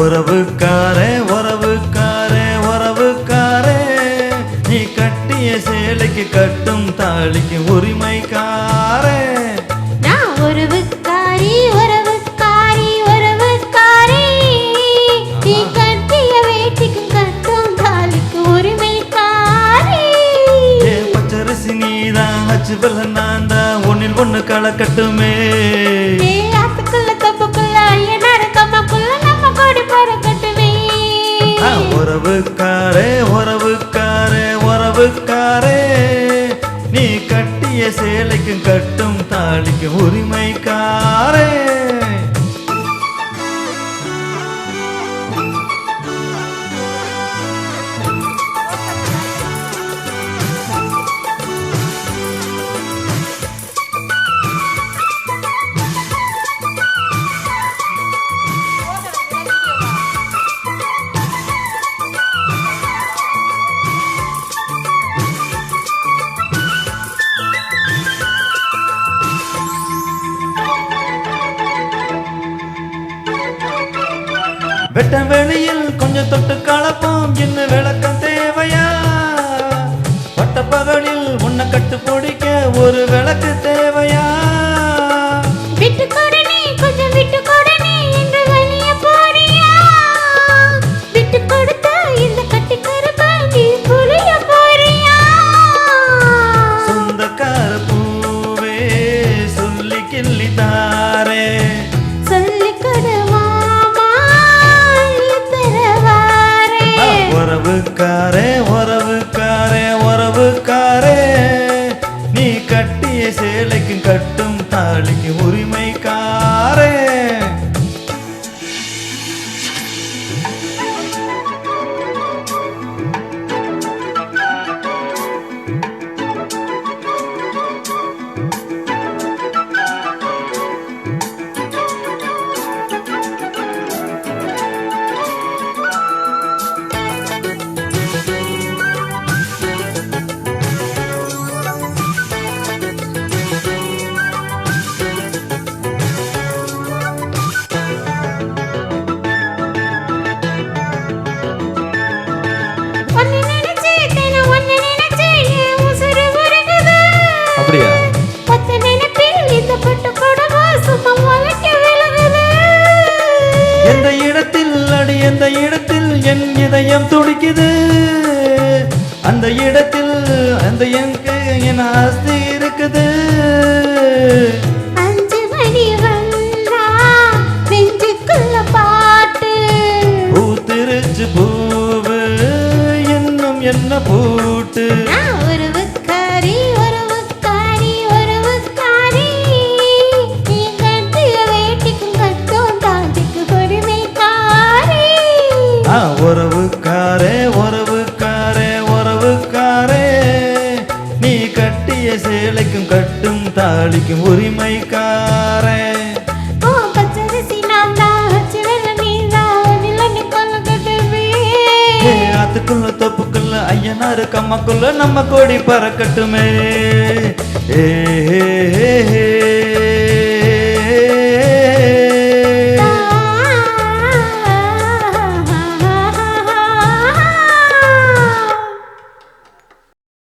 உறவுக்காரே உறவுக்காரே உறவுக்காரே நீ கட்டிய சேலைக்கு கட்டும் தாலிக்கு உரிமைக்காரே நான் உறவுக்காரி உறவுக்காரி உறவுக்காரி நீ கட்டிய வேட்டிக்கு கட்டும் தாலிக்கு உரிமைக்காரி பச்சரிசி நீதான் அச்சு வெள்ள நான் தான் ஒன்னில் ஒண்ணு கலக்கட்டுமே உறவுக்காரே உறவுக்காரே உறவுக்காரே நீ கட்டிய சேலைக்கு கட்டும் தாலிக்கு உரிமைக்காரே வெட்ட வெளியில் கொஞ்சம் தொட்டு கலப்போம் இன்னும் விளக்கம் தேவையா பட்ட பகலில் உன்னை கட்டு பிடிக்க ஒரு விளக்கு தேவையா விட்டு கொடு நீ கொஞ்சம் விட்டு கொடு நீ என்று வெளிய போறியா விட்டு கொடுத்த இந்த கட்டி கருப்ப நீ புரிய போறியா சொந்தக்கார பூவே சொல்லி கிள்ளி தாரே உறவுக்காரே உறவுக்காரே உறவுக்காரே நீ கட்டிய சேலைக்கு கட்டும் தாலிக்கு உரிமைக்காரே அப்படியா எந்த இடத்தில் அடி எந்த இடத்தில் என் இதயம் துடிக்குது அந்த இடத்தில் அந்த எனக்கு என் ஆஸ்தி இருக்குது 5 மணி வந்தா நெஞ்சுக்குள்ள பாட்டு பூத்திருச்சு பூவு இன்னும் என்ன பூட்டு உறவுக்காரி உறவுக்காரி உறவுக்காரி நீ கட்டிய வேட்டிக்கும் கட்டும் தாலிக்கு உரிமைக்காரி உறவுக்காரே உறவுக்காரே உறவுக்காரே நீ கட்டிய சேலைக்கும் கட்டும் தாலிக்கும் உரிமைக்காரே பச்சரிசி நான் தான் அச்சு வெள்ள நீ தான் நிலனி கொல்ல கட்டுவே ஆத்துக்குள்ள தப்புக்குள்ள ஐயனாரு கம்மக்குள்ள நம்ம கோடி பறக்கட்டுமே